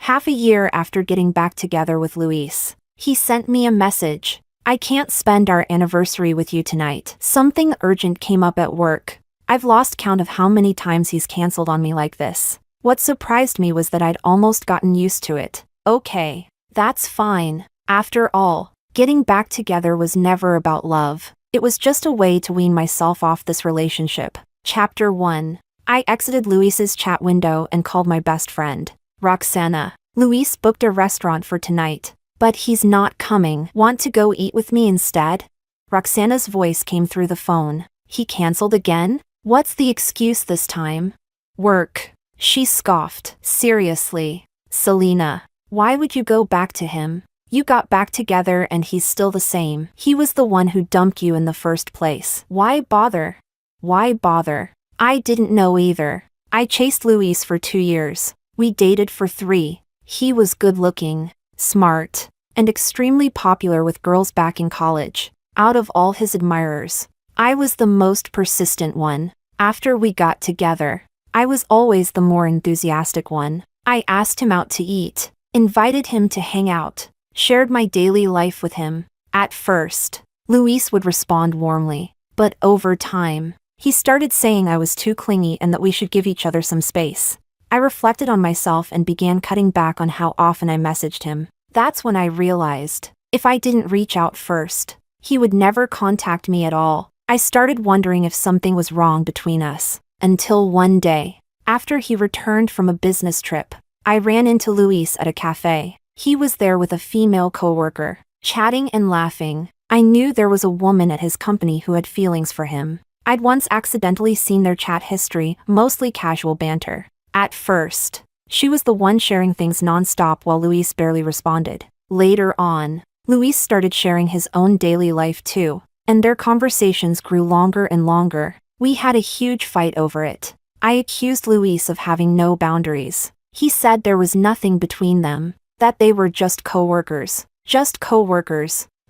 Half a year after getting back together with Luis, he sent me a message. I can't spend our anniversary with you tonight. Something urgent came up at work. I've lost count of how many times he's canceled on me like this. What surprised me was that I'd almost gotten used to it. Okay, that's fine. After all, getting back together was never about love. It was just a way to wean myself off this relationship. Chapter 1. I exited Luis's chat window and called my best friend, Roxana. Luis booked a restaurant for tonight, but he's not coming. Want to go eat with me instead? Roxana's voice came through the phone. He canceled again? What's the excuse this time? Work. She scoffed. Seriously, Selena, why would you go back to him? You got back together and he's still the same. He was the one who dumped you in the first place. Why bother? Why bother? I didn't know either. I chased Luis for 2 years. We dated for 3. He was good-looking, smart, and extremely popular with girls back in college. Out of all his admirers, I was the most persistent one. After we got together, I was always the more enthusiastic one. I asked him out to eat, invited him to hang out, shared my daily life with him. At first, Luis would respond warmly, but over time, he started saying I was too clingy and that we should give each other some space. I reflected on myself and began cutting back on how often I messaged him. That's when I realized, if I didn't reach out first, he would never contact me at all. I started wondering if something was wrong between us, until one day, after he returned from a business trip, I ran into Luis at a cafe. He was there with a female coworker, chatting and laughing. I knew there was a woman at his company who had feelings for him. I'd once accidentally seen their chat history, mostly casual banter. At first, she was the one sharing things nonstop while Luis barely responded. Later on, Luis started sharing his own daily life too, and their conversations grew longer and longer. We had a huge fight over it. I accused Luis of having no boundaries. He said there was nothing between them, that they were just coworkers,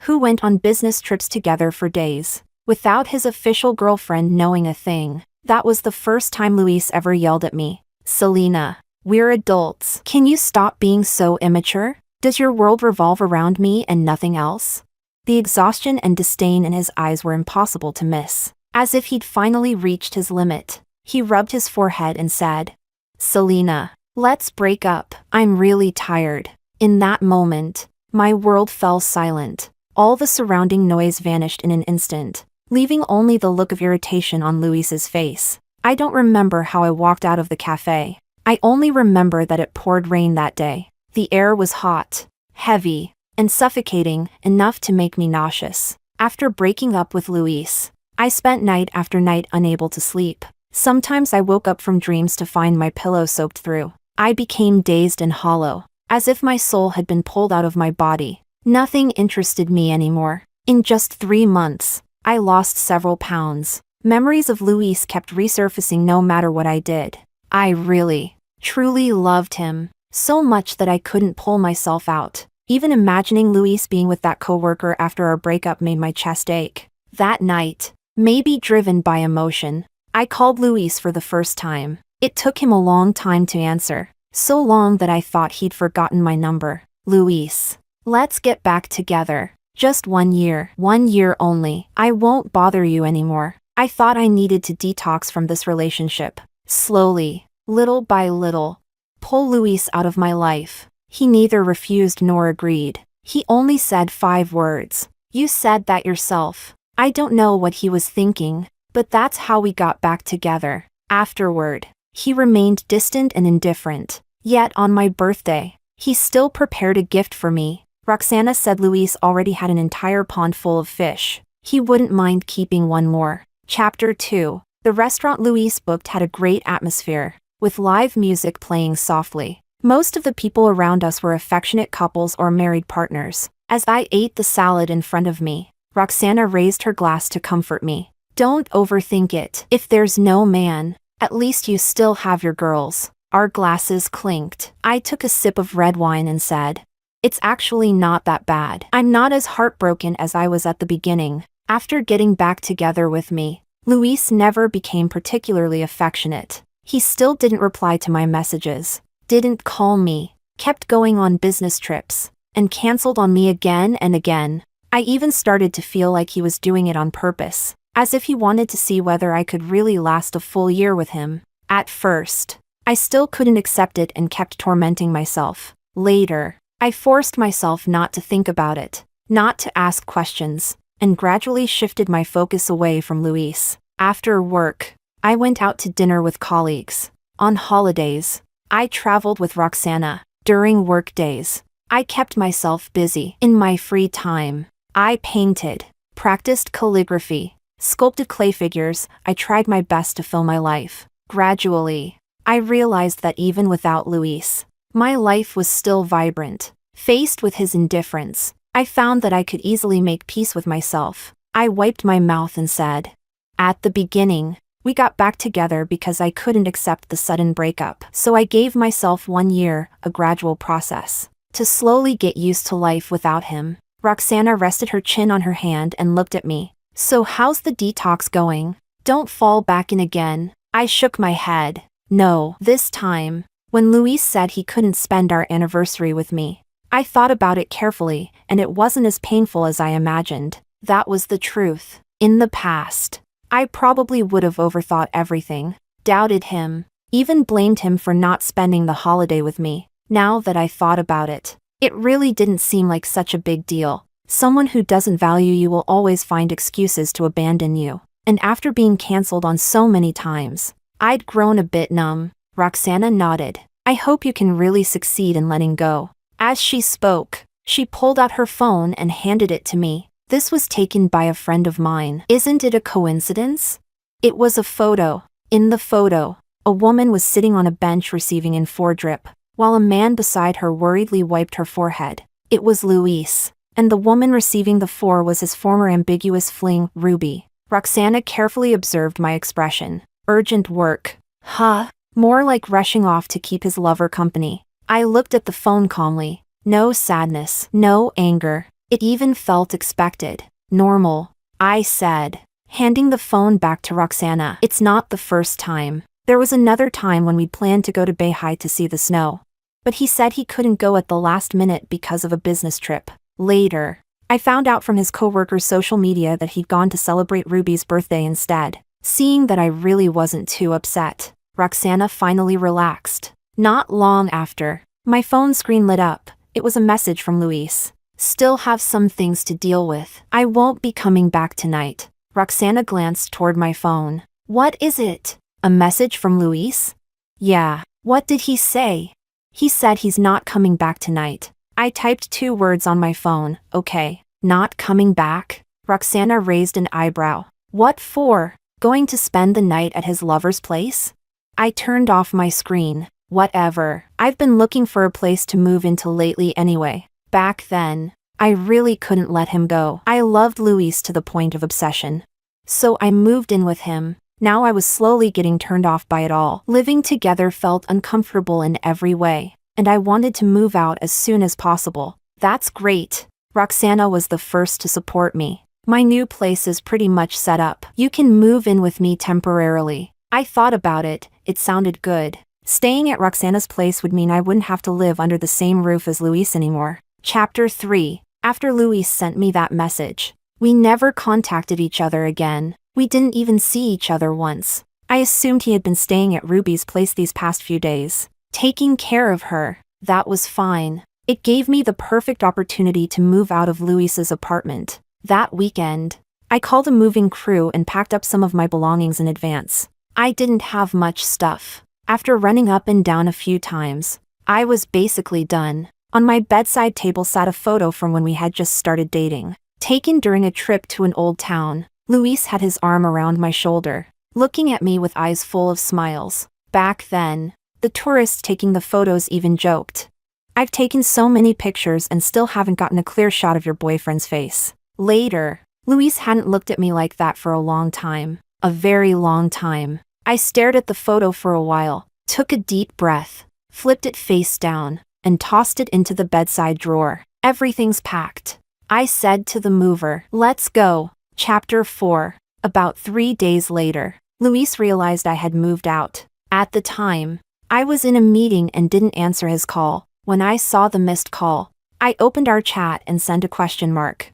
who went on business trips together for days, without his official girlfriend knowing a thing. That was the first time Luis ever yelled at me. Selena, we're adults. Can you stop being so immature? Does your world revolve around me and nothing else? The exhaustion and disdain in his eyes were impossible to miss. As if he'd finally reached his limit, he rubbed his forehead and said, Selena, let's break up. I'm really tired. In that moment, my world fell silent. All the surrounding noise vanished in an instant, leaving only the look of irritation on Luis's face. I don't remember how I walked out of the cafe. I only remember that it poured rain that day. The air was hot, heavy, and suffocating, enough to make me nauseous. After breaking up with Luis, I spent night after night unable to sleep. Sometimes I woke up from dreams to find my pillow soaked through. I became dazed and hollow, as if my soul had been pulled out of my body. Nothing interested me anymore. In just 3 months, I lost several pounds. Memories of Luis kept resurfacing no matter what I did. I really, truly loved him, so much that I couldn't pull myself out. Even imagining Luis being with that coworker after our breakup made my chest ache. That night, maybe driven by emotion, I called Luis for the first time. It took him a long time to answer, so long that I thought he'd forgotten my number. Luis, let's get back together. Just 1 year. 1 year only. I won't bother you anymore. I thought I needed to detox from this relationship. Slowly, little by little, pull Luis out of my life. He neither refused nor agreed. He only said 5 words. You said that yourself. I don't know what he was thinking, but that's how we got back together. Afterward, he remained distant and indifferent. Yet on my birthday, he still prepared a gift for me. Roxana said Luis already had an entire pond full of fish. He wouldn't mind keeping one more. Chapter 2. The restaurant Luis booked had a great atmosphere, with live music playing softly. Most of the people around us were affectionate couples or married partners. As I ate the salad in front of me, Roxana raised her glass to comfort me. Don't overthink it. If there's no man, at least you still have your girls. Our glasses clinked. I took a sip of red wine and said, it's actually not that bad. I'm not as heartbroken as I was at the beginning. After getting back together with me, Luis never became particularly affectionate. He still didn't reply to my messages, didn't call me, kept going on business trips, and canceled on me again and again. I even started to feel like he was doing it on purpose, as if he wanted to see whether I could really last a full year with him. At first, I still couldn't accept it and kept tormenting myself. Later, I forced myself not to think about it, not to ask questions, and gradually shifted my focus away from Luis. After work, I went out to dinner with colleagues. On holidays, I traveled with Roxana. During work days, I kept myself busy. In my free time, I painted, practiced calligraphy, sculpted clay figures. I tried my best to fill my life. Gradually, I realized that even without Luis, my life was still vibrant. Faced with his indifference, I found that I could easily make peace with myself. I wiped my mouth and said, "At the beginning, we got back together because I couldn't accept the sudden breakup. So I gave myself 1 year, a gradual process, to slowly get used to life without him." Roxana rested her chin on her hand and looked at me. "So how's the detox going? Don't fall back in again." I shook my head. No, this time, when Luis said he couldn't spend our anniversary with me, I thought about it carefully, and it wasn't as painful as I imagined. That was the truth. In the past, I probably would have overthought everything, doubted him, even blamed him for not spending the holiday with me. Now that I thought about it, it really didn't seem like such a big deal. Someone who doesn't value you will always find excuses to abandon you. And after being canceled on so many times, I'd grown a bit numb. Roxana nodded. "I hope you can really succeed in letting go." As she spoke, she pulled out her phone and handed it to me. This was taken by a friend of mine. Isn't it a coincidence? It was a photo. In the photo, a woman was sitting on a bench receiving in-4 drip, while a man beside her worriedly wiped her forehead. It was Luis, and the woman receiving the 4 was his former ambiguous fling, Ruby. Roxana carefully observed my expression. Urgent work. Huh? More like rushing off to keep his lover company. I looked at the phone calmly. No sadness, no anger. It even felt expected. Normal, I said, handing the phone back to Roxana. It's not the first time. There was another time when we planned to go to Beihai to see the snow. But he said he couldn't go at the last minute because of a business trip. Later, I found out from his coworker's social media that he'd gone to celebrate Ruby's birthday instead. Seeing that I really wasn't too upset, Roxana finally relaxed. Not long after, my phone screen lit up. It was a message from Luis. "Still have some things to deal with. I won't be coming back tonight." Roxana glanced toward my phone. "What is it? A message from Luis?" "Yeah. What did he say?" "He said he's not coming back tonight." I typed 2 words on my phone. "Okay. Not coming back?" Roxana raised an eyebrow. "What for? Going to spend the night at his lover's place?" I turned off my screen. Whatever. I've been looking for a place to move into lately anyway. Back then, I really couldn't let him go. I loved Luis to the point of obsession. So I moved in with him. Now I was slowly getting turned off by it all. Living together felt uncomfortable in every way, and I wanted to move out as soon as possible. "That's great." Roxana was the first to support me. "My new place is pretty much set up. You can move in with me temporarily." I thought about it. It sounded good. Staying at Roxana's place would mean I wouldn't have to live under the same roof as Luis anymore. Chapter 3. After Luis sent me that message, we never contacted each other again. We didn't even see each other once. I assumed he had been staying at Ruby's place these past few days, taking care of her. That was fine. It gave me the perfect opportunity to move out of Luis's apartment. That weekend, I called a moving crew and packed up some of my belongings in advance. I didn't have much stuff. After running up and down a few times, I was basically done. On my bedside table sat a photo from when we had just started dating, taken during a trip to an old town. Luis had his arm around my shoulder, looking at me with eyes full of smiles. Back then, the tourists taking the photos even joked, "I've taken so many pictures and still haven't gotten a clear shot of your boyfriend's face." Later, Luis hadn't looked at me like that for a long time. A very long time. I stared at the photo for a while, took a deep breath, flipped it face down, and tossed it into the bedside drawer. "Everything's packed," I said to the mover. "Let's go." Chapter 4. About 3 days later, Luis realized I had moved out. At the time, I was in a meeting and didn't answer his call. When I saw the missed call, I opened our chat and sent a question mark.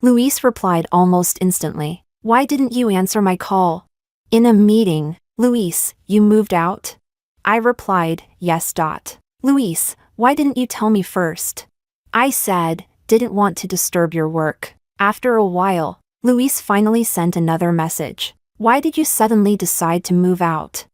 Luis replied almost instantly. Why didn't you answer my call? In a meeting. Luis, you moved out? I replied, yes. Luis, why didn't you tell me first? I said, didn't want to disturb your work. After a while, Luis finally sent another message. Why did you suddenly decide to move out?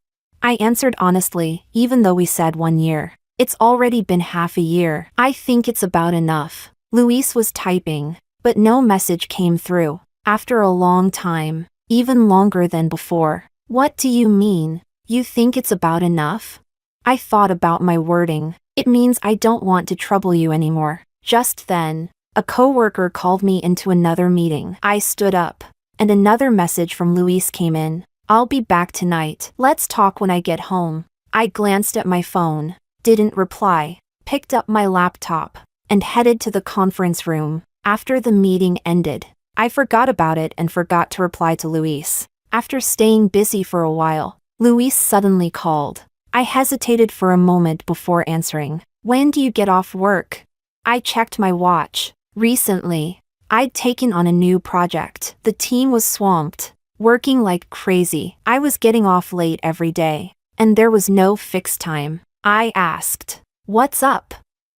I answered honestly, even though we said 1 year. It's already been half a year. I think it's about enough. Luis was typing, but no message came through. After a long time, even longer than before. What do you mean? You think it's about enough? I thought about my wording. It means I don't want to trouble you anymore. Just then, a coworker called me into another meeting. I stood up, and another message from Luis came in. I'll be back tonight. Let's talk when I get home. I glanced at my phone, didn't reply, picked up my laptop, and headed to the conference room. After the meeting ended, I forgot about it and forgot to reply to Luis. After staying busy for a while, Luis suddenly called. I hesitated for a moment before answering. When do you get off work? I checked my watch. Recently, I'd taken on a new project. The team was swamped, working like crazy. I was getting off late every day, and there was no fixed time. I asked, what's up?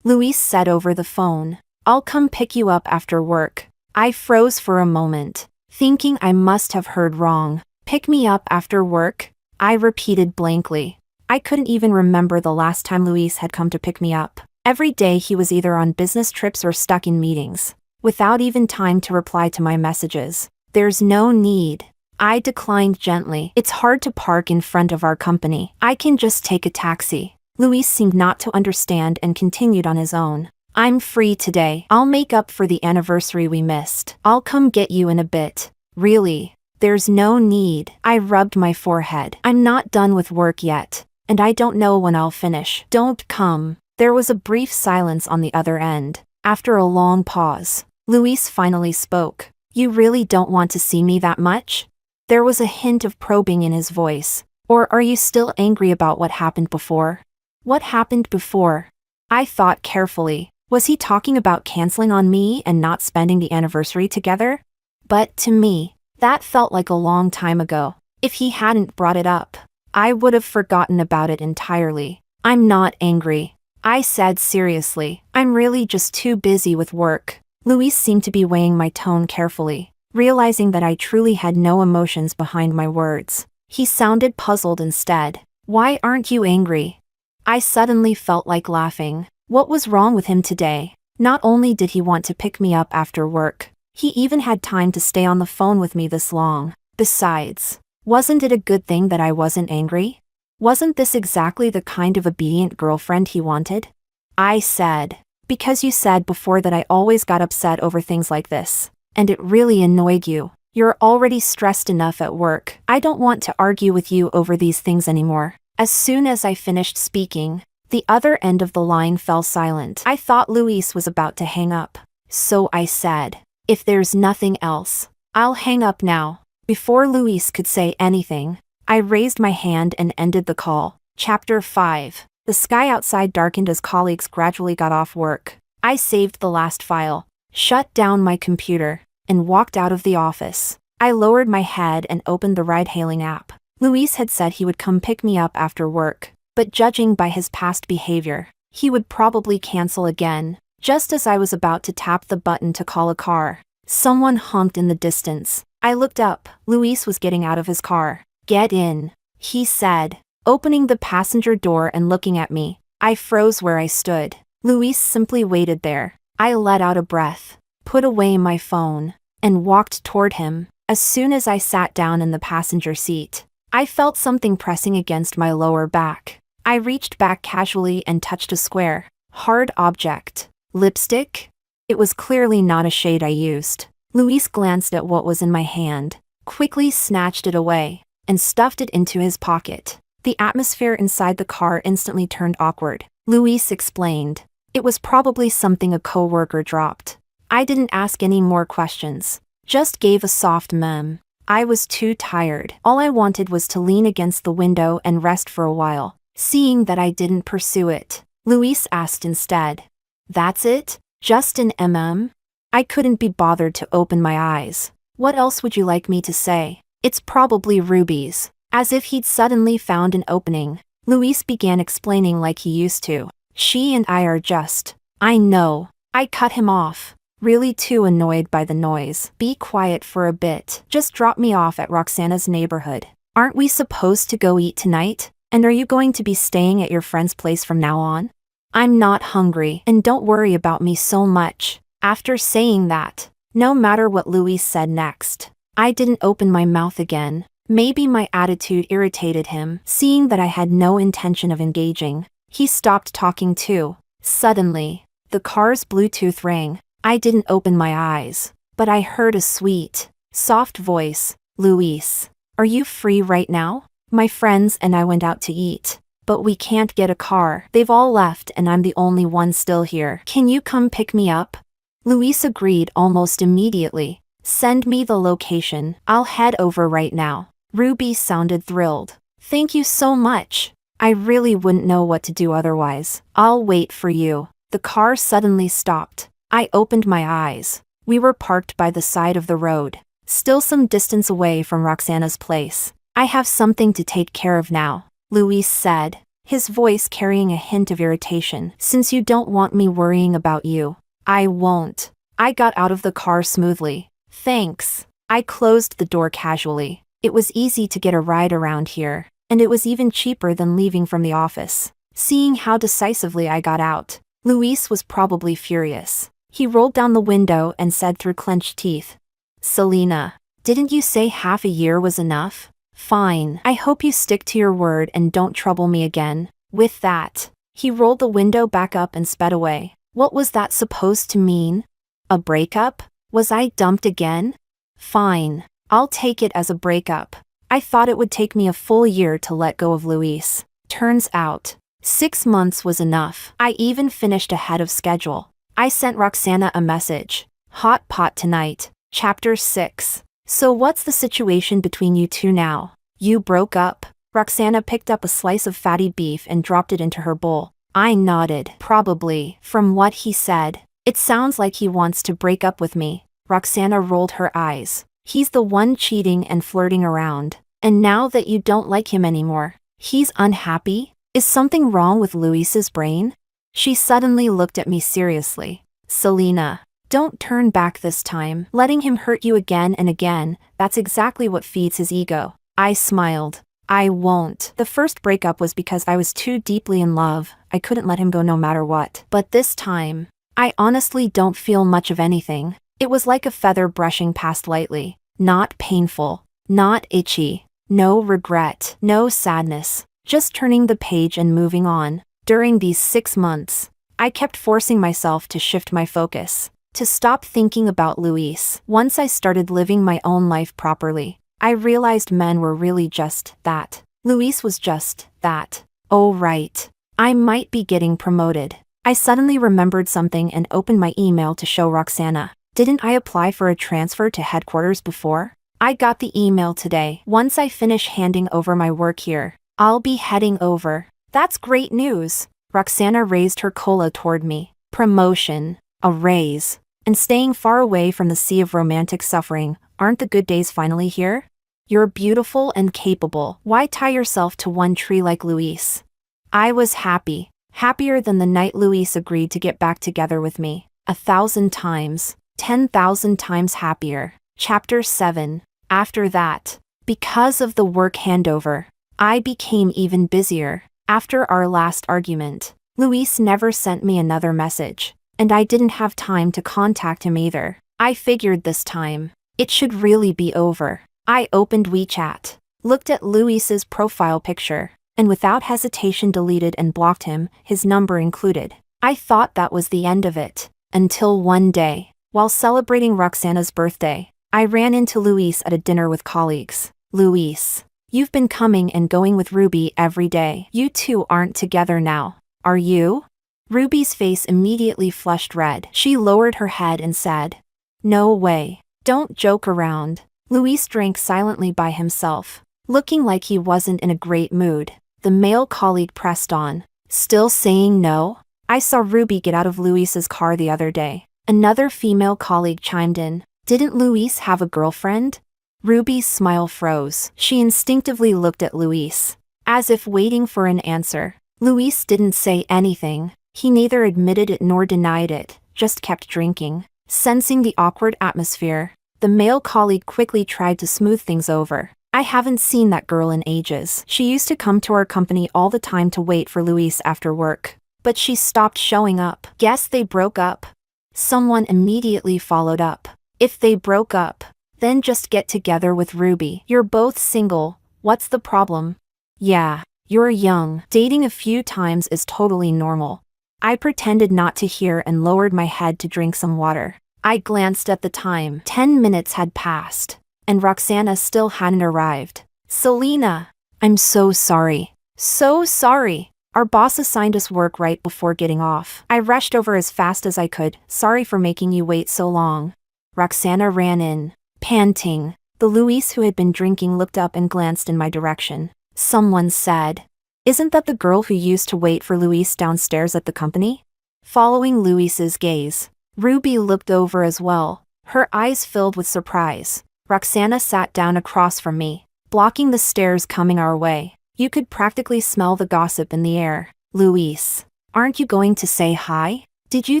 Luis said over the phone, I'll come pick you up after work. I froze for a moment, thinking I must have heard wrong. Pick me up after work? I repeated blankly. I couldn't even remember the last time Luis had come to pick me up. Every day he was either on business trips or stuck in meetings, without even time to reply to my messages. There's no need. I declined gently. It's hard to park in front of our company. I can just take a taxi. Luis seemed not to understand and continued on his own. I'm free today. I'll make up for the anniversary we missed. I'll come get you in a bit. Really? There's no need. I rubbed my forehead. I'm not done with work yet, and I don't know when I'll finish. Don't come. There was a brief silence on the other end. After a long pause, Luis finally spoke. You really don't want to see me that much? There was a hint of probing in his voice. Or are you still angry about what happened before? What happened before? I thought carefully. Was he talking about canceling on me and not spending the anniversary together? But to me, that felt like a long time ago. If he hadn't brought it up, I would have forgotten about it entirely. I'm not angry, I said seriously. I'm really just too busy with work. Luis seemed to be weighing my tone carefully, realizing that I truly had no emotions behind my words. He sounded puzzled instead. Why aren't you angry? I suddenly felt like laughing. What was wrong with him today? Not only did he want to pick me up after work, he even had time to stay on the phone with me this long. Besides, wasn't it a good thing that I wasn't angry? Wasn't this exactly the kind of obedient girlfriend he wanted? I said, because you said before that I always got upset over things like this, and it really annoyed you. You're already stressed enough at work. I don't want to argue with you over these things anymore. As soon as I finished speaking, the other end of the line fell silent. I thought Luis was about to hang up. So I said, if there's nothing else, I'll hang up now. Before Luis could say anything, I raised my hand and ended the call. Chapter 5. The sky outside darkened as colleagues gradually got off work. I saved the last file, shut down my computer, and walked out of the office. I lowered my head and opened the ride-hailing app. Luis had said he would come pick me up after work, but judging by his past behavior, he would probably cancel again. Just as I was about to tap the button to call a car, someone honked in the distance. I looked up. Luis was getting out of his car. Get in, he said, opening the passenger door and looking at me. I froze where I stood. Luis simply waited there. I let out a breath, put away my phone, and walked toward him. As soon as I sat down in the passenger seat, I felt something pressing against my lower back. I reached back casually and touched a square, hard object. Lipstick? It was clearly not a shade I used. Luis glanced at what was in my hand, quickly snatched it away, and stuffed it into his pocket. The atmosphere inside the car instantly turned awkward. Luis explained. It was probably something a coworker dropped. I didn't ask any more questions, just gave a soft mem. I was too tired. All I wanted was to lean against the window and rest for a while. Seeing that I didn't pursue it, Luis asked instead. That's it? Just an mm? I couldn't be bothered to open my eyes. What else would you like me to say? It's probably rubies. As if he'd suddenly found an opening, Luis began explaining like he used to. She and I are just… I know. I cut him off, really too annoyed by the noise. Be quiet for a bit. Just drop me off at Roxana's neighborhood. Aren't we supposed to go eat tonight? And are you going to be staying at your friend's place from now on? I'm not hungry, and don't worry about me so much. After saying that, no matter what Luis said next, I didn't open my mouth again. Maybe my attitude irritated him, seeing that I had no intention of engaging. He stopped talking too. Suddenly, the car's Bluetooth rang. I didn't open my eyes, but I heard a sweet, soft voice. Luis, are you free right now? My friends and I went out to eat, but we can't get a car. They've all left and I'm the only one still here. Can you come pick me up? Luis agreed almost immediately. Send me the location. I'll head over right now. Ruby sounded thrilled. Thank you so much. I really wouldn't know what to do otherwise. I'll wait for you. The car suddenly stopped. I opened my eyes. We were parked by the side of the road, still some distance away from Roxana's place. I have something to take care of now, Luis said, his voice carrying a hint of irritation. Since you don't want me worrying about you, I won't. I got out of the car smoothly. Thanks. I closed the door casually. It was easy to get a ride around here, and it was even cheaper than leaving from the office. Seeing how decisively I got out, Luis was probably furious. He rolled down the window and said through clenched teeth, Selena, didn't you say half a year was enough? Fine. I hope you stick to your word and don't trouble me again. With that, he rolled the window back up and sped away. What was that supposed to mean? A breakup? Was I dumped again? Fine. I'll take it as a breakup. I thought it would take me a full year to let go of Luis. Turns out, 6 months was enough. I even finished ahead of schedule. I sent Roxana a message. Hot pot tonight. Chapter 6. So what's the situation between you two now? You broke up? Roxana picked up a slice of fatty beef and dropped it into her bowl. I nodded. Probably. From what he said, it sounds like he wants to break up with me. Roxana rolled her eyes. He's the one cheating and flirting around. And now that you don't like him anymore, he's unhappy? Is something wrong with Luis's brain? She suddenly looked at me seriously. Selena, don't turn back this time. Letting him hurt you again and again, that's exactly what feeds his ego. I smiled. I won't. The first breakup was because I was too deeply in love. I couldn't let him go no matter what. But this time, I honestly don't feel much of anything. It was like a feather brushing past lightly. Not painful. Not itchy. No regret. No sadness. Just turning the page and moving on. During these 6 months, I kept forcing myself to shift my focus, to stop thinking about Luis. Once I started living my own life properly, I realized men were really just that. Luis was just that. Oh right. I might be getting promoted. I suddenly remembered something and opened my email to show Roxana. Didn't I apply for a transfer to headquarters before? I got the email today. Once I finish handing over my work here, I'll be heading over. That's great news. Roxana raised her cola toward me. Promotion, a raise, and staying far away from the sea of romantic suffering. Aren't the good days finally here? You're beautiful and capable. Why tie yourself to one tree like Luis? I was happy. Happier than the night Luis agreed to get back together with me. 1,000 times. 10,000 times happier. Chapter 7. After that, because of the work handover, I became even busier. After our last argument, Luis never sent me another message, and I didn't have time to contact him either. I figured this time, it should really be over. I opened WeChat, looked at Luis's profile picture, and without hesitation deleted and blocked him, his number included. I thought that was the end of it, until one day, while celebrating Roxana's birthday, I ran into Luis at a dinner with colleagues. Luis, you've been coming and going with Ruby every day. You two aren't together now, are you? Ruby's face immediately flushed red. She lowered her head and said, No way. Don't joke around. Luis drank silently by himself, looking like he wasn't in a great mood. The male colleague pressed on. Still saying no? I saw Ruby get out of Luis's car the other day. Another female colleague chimed in. Didn't Luis have a girlfriend? Ruby's smile froze. She instinctively looked at Luis, as if waiting for an answer. Luis didn't say anything. He neither admitted it nor denied it, just kept drinking. Sensing the awkward atmosphere, the male colleague quickly tried to smooth things over. I haven't seen that girl in ages. She used to come to our company all the time to wait for Luis after work. But she stopped showing up. Guess they broke up. Someone immediately followed up. If they broke up, then just get together with Ruby. You're both single. What's the problem? Yeah, you're young. Dating a few times is totally normal. I pretended not to hear and lowered my head to drink some water. I glanced at the time. 10 minutes had passed, and Roxana still hadn't arrived. Selena, I'm so sorry. So sorry. Our boss assigned us work right before getting off. I rushed over as fast as I could. Sorry for making you wait so long. Roxana ran in, panting. The Luis who had been drinking looked up and glanced in my direction. Someone said, "Isn't that the girl who used to wait for Luis downstairs at the company?" Following Luis's gaze, Ruby looked over as well, her eyes filled with surprise. Roxana sat down across from me, blocking the stares coming our way. You could practically smell the gossip in the air. Luis, aren't you going to say hi? Did you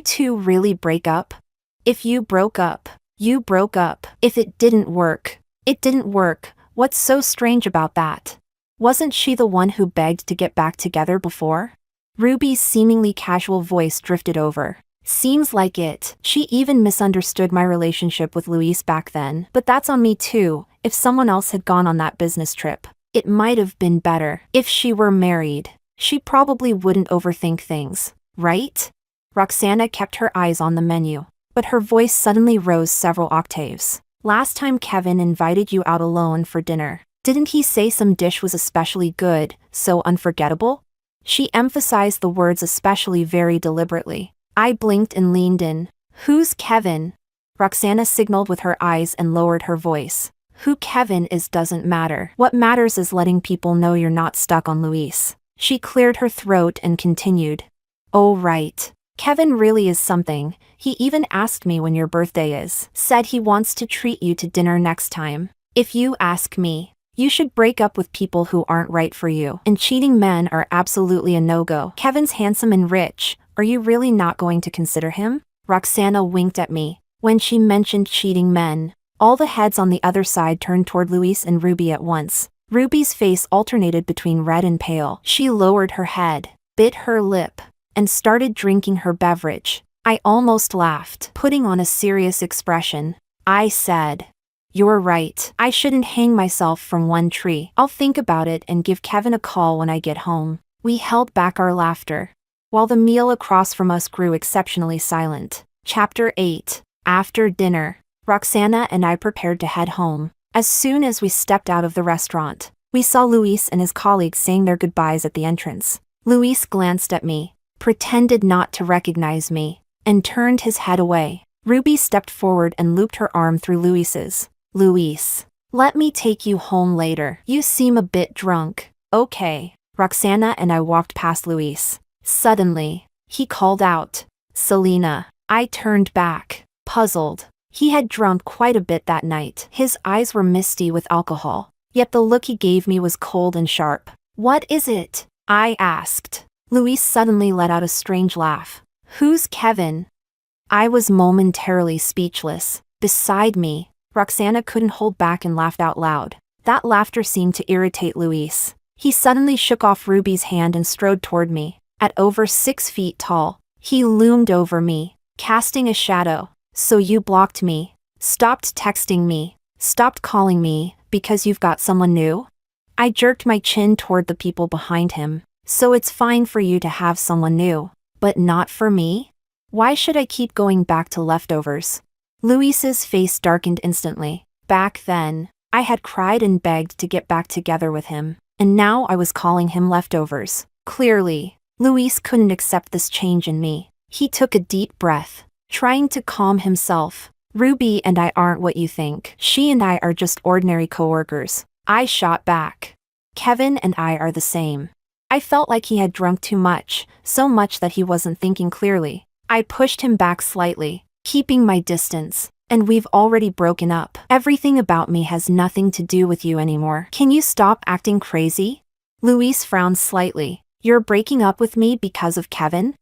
two really break up? If you broke up, you broke up. If it didn't work, it didn't work. What's so strange about that? Wasn't she the one who begged to get back together before? Ruby's seemingly casual voice drifted over. Seems like it. She even misunderstood my relationship with Luis back then. But that's on me too. If someone else had gone on that business trip, it might have been better. If she were married, she probably wouldn't overthink things, right? Roxana kept her eyes on the menu, but her voice suddenly rose several octaves. Last time Kevin invited you out alone for dinner, didn't he say some dish was especially good, so unforgettable? She emphasized the words especially very deliberately. I blinked and leaned in. Who's Kevin? Roxana signaled with her eyes and lowered her voice. Who Kevin is doesn't matter. What matters is letting people know you're not stuck on Luis. She cleared her throat and continued. Oh right. Kevin really is something. He even asked me when your birthday is. Said he wants to treat you to dinner next time. If you ask me, you should break up with people who aren't right for you. And cheating men are absolutely a no-go. Kevin's handsome and rich. Are you really not going to consider him? Roxana winked at me. When she mentioned cheating men, all the heads on the other side turned toward Luis and Ruby at once. Ruby's face alternated between red and pale. She lowered her head, bit her lip, and started drinking her beverage. I almost laughed, putting on a serious expression. I said, "You're right. I shouldn't hang myself from one tree. I'll think about it and give Kevin a call when I get home." We held back our laughter, while the meal across from us grew exceptionally silent. Chapter 8. After dinner, Roxana and I prepared to head home. As soon as we stepped out of the restaurant, we saw Luis and his colleagues saying their goodbyes at the entrance. Luis glanced at me, pretended not to recognize me, and turned his head away. Ruby stepped forward and looped her arm through Luis's. Luis, let me take you home later. You seem a bit drunk. Okay. Roxana and I walked past Luis. Suddenly, he called out, Selena. I turned back, puzzled. He had drunk quite a bit that night. His eyes were misty with alcohol, yet the look he gave me was cold and sharp. What is it? I asked. Luis suddenly let out a strange laugh. Who's Kevin? I was momentarily speechless. Beside me, Roxana couldn't hold back and laughed out loud. That laughter seemed to irritate Luis. He suddenly shook off Ruby's hand and strode toward me. At over 6 feet tall, he loomed over me, casting a shadow. So you blocked me, stopped texting me, stopped calling me, because you've got someone new? I jerked my chin toward the people behind him. So it's fine for you to have someone new, but not for me? Why should I keep going back to leftovers? Luis's face darkened instantly. Back then, I had cried and begged to get back together with him, and now I was calling him leftovers. Clearly, Luis couldn't accept this change in me. He took a deep breath, trying to calm himself. Ruby and I aren't what you think. She and I are just ordinary coworkers. I shot back. Kevin and I are the same. I felt like he had drunk too much, so much that he wasn't thinking clearly. I pushed him back slightly, keeping my distance. And we've already broken up. Everything about me has nothing to do with you anymore. Can you stop acting crazy? Luis frowned slightly. You're breaking up with me because of Kevin?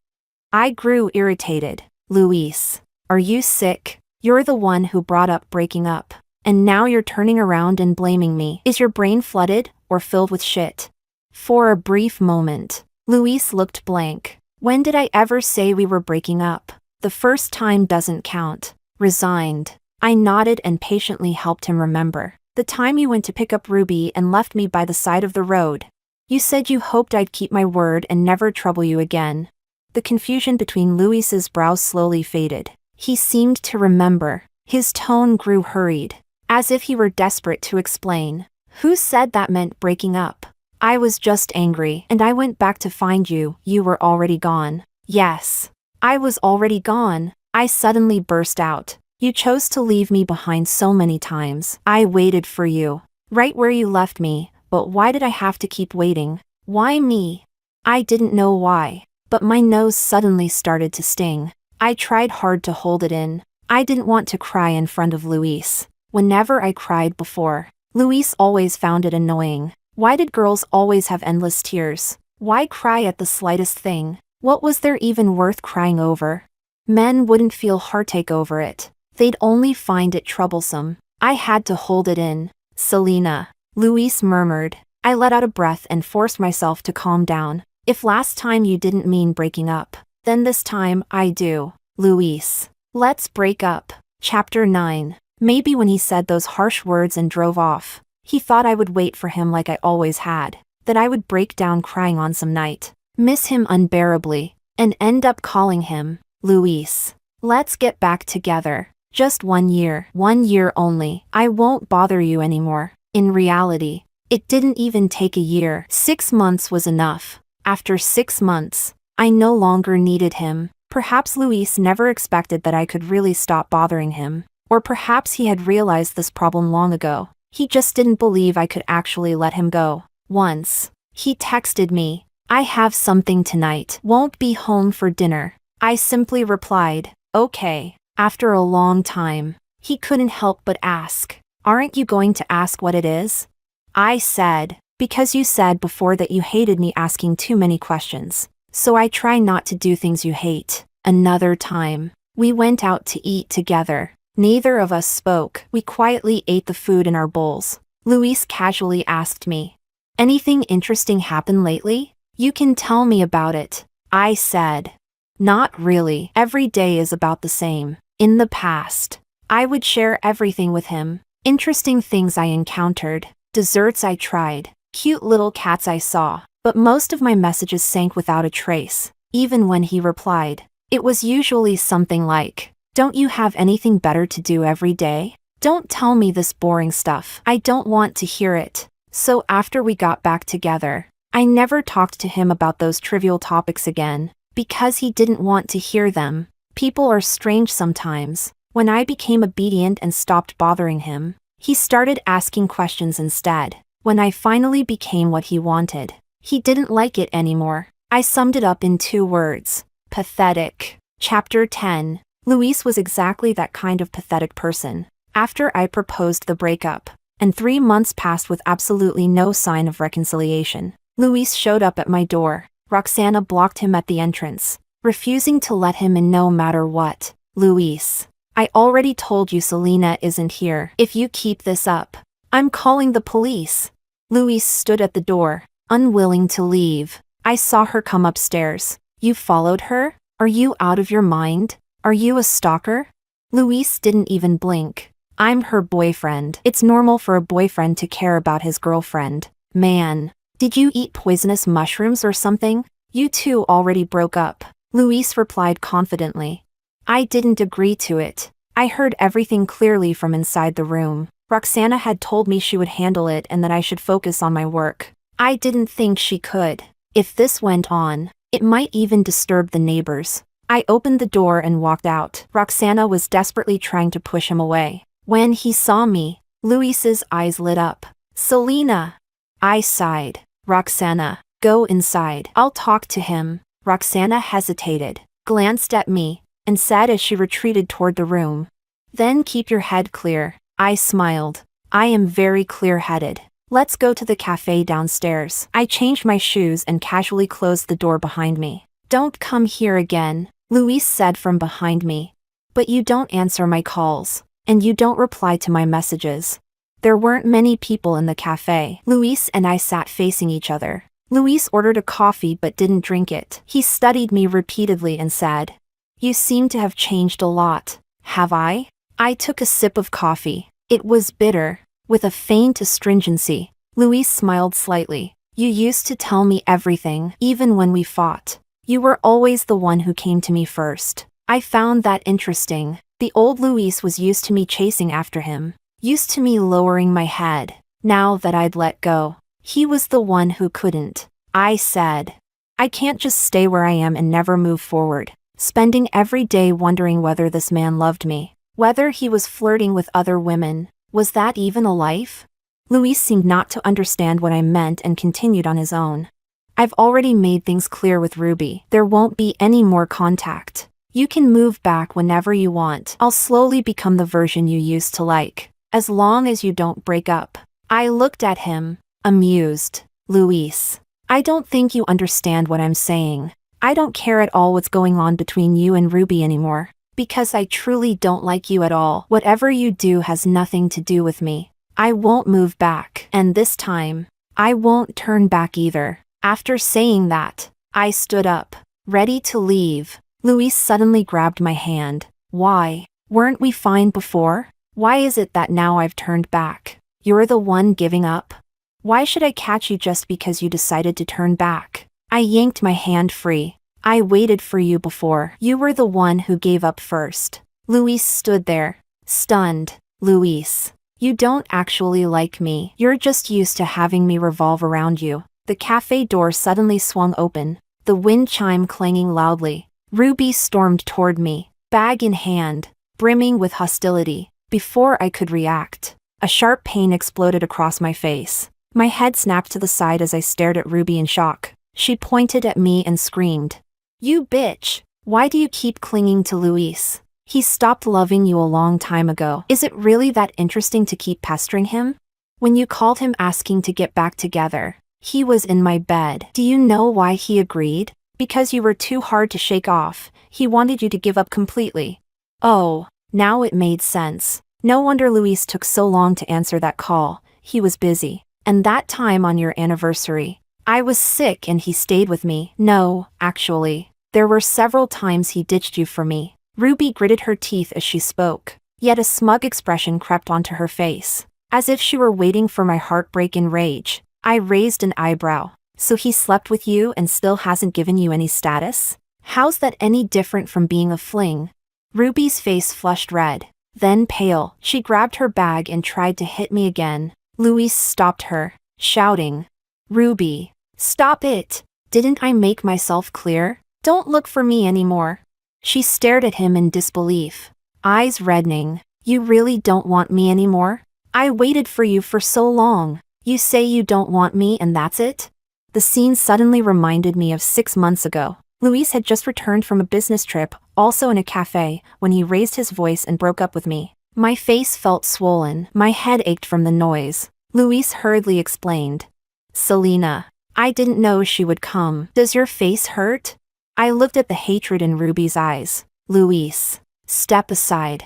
I grew irritated. Luis, are you sick? You're the one who brought up breaking up. And now you're turning around and blaming me. Is your brain flooded or filled with shit? For a brief moment, Luis looked blank. When did I ever say we were breaking up? The first time doesn't count. Resigned. I nodded and patiently helped him remember. The time you went to pick up Ruby and left me by the side of the road. You said you hoped I'd keep my word and never trouble you again. The confusion between Luis's brows slowly faded. He seemed to remember. His tone grew hurried, as if he were desperate to explain. Who said that meant breaking up? I was just angry, and I went back to find you. You were already gone. Yes. I was already gone. I suddenly burst out. You chose to leave me behind so many times. I waited for you. Right where you left me, but why did I have to keep waiting? Why me? I didn't know why, but my nose suddenly started to sting. I tried hard to hold it in. I didn't want to cry in front of Luis. Whenever I cried before, Luis always found it annoying. Why did girls always have endless tears? Why cry at the slightest thing? What was there even worth crying over? Men wouldn't feel heartache over it. They'd only find it troublesome. I had to hold it in. Selena, Luis murmured. I let out a breath and forced myself to calm down. If last time you didn't mean breaking up, then this time I do. Luis. Let's break up. Chapter 9. Maybe when he said those harsh words and drove off, he thought I would wait for him like I always had, that I would break down crying on some night, miss him unbearably, and end up calling him Luis. Let's get back together. Just 1 year. 1 year only. I won't bother you anymore. In reality, it didn't even take a year. 6 months was enough. After 6 months, I no longer needed him. Perhaps Luis never expected that I could really stop bothering him. Or perhaps he had realized this problem long ago. He just didn't believe I could actually let him go. Once, he texted me, I have something tonight. Won't be home for dinner. I simply replied, okay. After a long time, he couldn't help but ask, aren't you going to ask what it is? I said, because you said before that you hated me asking too many questions. So I try not to do things you hate. Another time, we went out to eat together. Neither of us spoke. We quietly ate the food in our bowls. Luis casually asked me, anything interesting happened lately? You can tell me about it. I said, not really. Every day is about the same. In the past, I would share everything with him. Interesting things I encountered, desserts I tried, cute little cats I saw. But most of my messages sank without a trace. Even when he replied, it was usually something like, don't you have anything better to do every day? Don't tell me this boring stuff. I don't want to hear it. So after we got back together, I never talked to him about those trivial topics again, because he didn't want to hear them. People are strange sometimes. When I became obedient and stopped bothering him, he started asking questions instead. When I finally became what he wanted, he didn't like it anymore. I summed it up in 2 words. Pathetic. Chapter 10. Luis was exactly that kind of pathetic person. After I proposed the breakup, and 3 months passed with absolutely no sign of reconciliation, Luis showed up at my door. Roxana blocked him at the entrance, refusing to let him in no matter what. Luis, I already told you Selena isn't here. If you keep this up, I'm calling the police. Luis stood at the door, unwilling to leave. I saw her come upstairs. You followed her? Are you out of your mind? Are you a stalker? Luis didn't even blink. I'm her boyfriend. It's normal for a boyfriend to care about his girlfriend. Man, did you eat poisonous mushrooms or something? You two already broke up. Luis replied confidently. I didn't agree to it. I heard everything clearly from inside the room. Roxana had told me she would handle it and that I should focus on my work. I didn't think she could. If this went on, it might even disturb the neighbors. I opened the door and walked out. Roxana was desperately trying to push him away. When he saw me, Luis's eyes lit up. Selena! I sighed. Roxana, Go inside. I'll talk to him. Roxana hesitated, glanced at me, and said as she retreated toward the room. Then keep your head clear. I smiled. I am very clear-headed. Let's go to the cafe downstairs. I changed my shoes and casually closed the door behind me. Don't come here again, Luis said from behind me. But you don't answer my calls, and you don't reply to my messages. There weren't many people in the cafe. Luis and I sat facing each other. Luis ordered a coffee but didn't drink it. He studied me repeatedly and said, "You seem to have changed a lot. Have I?" I took a sip of coffee. It was bitter, with a faint astringency. Luis smiled slightly. "You used to tell me everything, even when we fought. You were always the one who came to me first." I found that interesting. The old Luis was used to me chasing after him, used to me lowering my head. Now that I'd let go, he was the one who couldn't. I said, "I can't just stay where I am and never move forward, spending every day wondering whether this man loved me, whether he was flirting with other women. Was that even a life?" Luis seemed not to understand what I meant and continued on his own. "I've already made things clear with Ruby. There won't be any more contact. You can move back whenever you want. I'll slowly become the version you used to like, as long as you don't break up." I looked at him, amused. "Luis, I don't think you understand what I'm saying. I don't care at all what's going on between you and Ruby anymore, because I truly don't like you at all. Whatever you do has nothing to do with me. I won't move back, and this time, I won't turn back either." After saying that, I stood up, ready to leave. Luis suddenly grabbed my hand. "Why? Weren't we fine before? Why is it that now I've turned back? You're the one giving up? Why should I catch you just because you decided to turn back?" I yanked my hand free. "I waited for you before. You were the one who gave up first." Luis stood there, stunned. "Luis, you don't actually like me. You're just used to having me revolve around you." The cafe door suddenly swung open, the wind chime clanging loudly. Ruby stormed toward me, bag in hand, brimming with hostility. Before I could react, a sharp pain exploded across my face. My head snapped to the side as I stared at Ruby in shock. She pointed at me and screamed, "You bitch! Why do you keep clinging to Luis? He stopped loving you a long time ago. Is it really that interesting to keep pestering him? When you called him asking to get back together, he was in my bed. Do you know why he agreed? Because you were too hard to shake off. He wanted you to give up completely." Oh, now it made sense. No wonder Luis took so long to answer that call. He was busy. "And that time on your anniversary, I was sick and he stayed with me." "No, actually, there were several times he ditched you for me." Ruby gritted her teeth as she spoke, yet a smug expression crept onto her face, as if she were waiting for my heartbreak in rage. I raised an eyebrow. "So he slept with you and still hasn't given you any status? How's that any different from being a fling?" Ruby's face flushed red, then pale. She grabbed her bag and tried to hit me again. Luis stopped her, shouting, "Ruby, stop it! Didn't I make myself clear? Don't look for me anymore." She stared at him in disbelief, eyes reddening. "You really don't want me anymore? I waited for you for so long. You say you don't want me and that's it?" The scene suddenly reminded me of 6 months ago. Luis had just returned from a business trip, also in a cafe, when he raised his voice and broke up with me. My face felt swollen, my head ached from the noise. Luis hurriedly explained, "Selena, I didn't know she would come. Does your face hurt?" I looked at the hatred in Ruby's eyes. "Luis, step aside."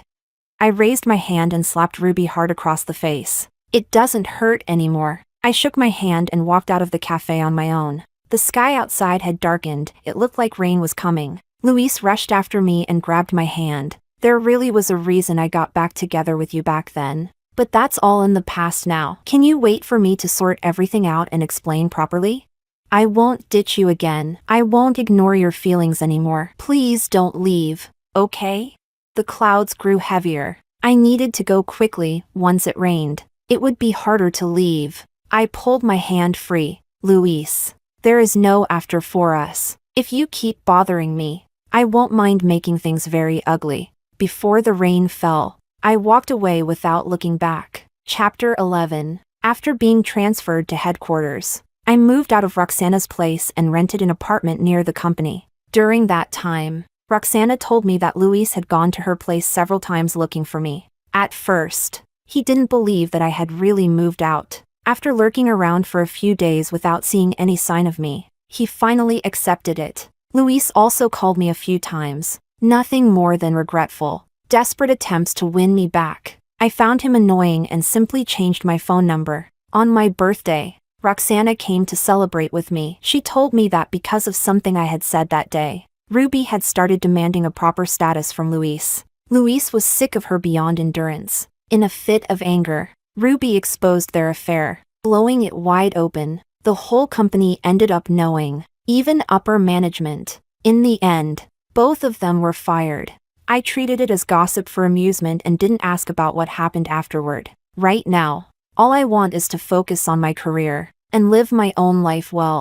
I raised my hand and slapped Ruby hard across the face. "It doesn't hurt anymore." I shook my hand and walked out of the cafe on my own. The sky outside had darkened. It looked like rain was coming. Luis rushed after me and grabbed my hand. "There really was a reason I got back together with you back then. But that's all in the past now. Can you wait for me to sort everything out and explain properly? I won't ditch you again. I won't ignore your feelings anymore. Please don't leave, okay?" The clouds grew heavier. I needed to go quickly. Once it rained, it would be harder to leave. I pulled my hand free. "Luis, there is no after for us. If you keep bothering me, I won't mind making things very ugly." Before the rain fell, I walked away without looking back. Chapter 11. After being transferred to headquarters, I moved out of Roxana's place and rented an apartment near the company. During that time, Roxana told me that Luis had gone to her place several times looking for me. At first, he didn't believe that I had really moved out. After lurking around for a few days without seeing any sign of me, he finally accepted it. Luis also called me a few times, nothing more than regretful, desperate attempts to win me back. I found him annoying and simply changed my phone number. On my birthday, Roxana came to celebrate with me. She told me that because of something I had said that day, Ruby had started demanding a proper status from Luis. Luis was sick of her beyond endurance. In a fit of anger, Ruby exposed their affair, blowing it wide open. The whole company ended up knowing, even upper management. In the end, both of them were fired. I treated it as gossip for amusement and didn't ask about what happened afterward. Right now, all I want is to focus on my career and live my own life well.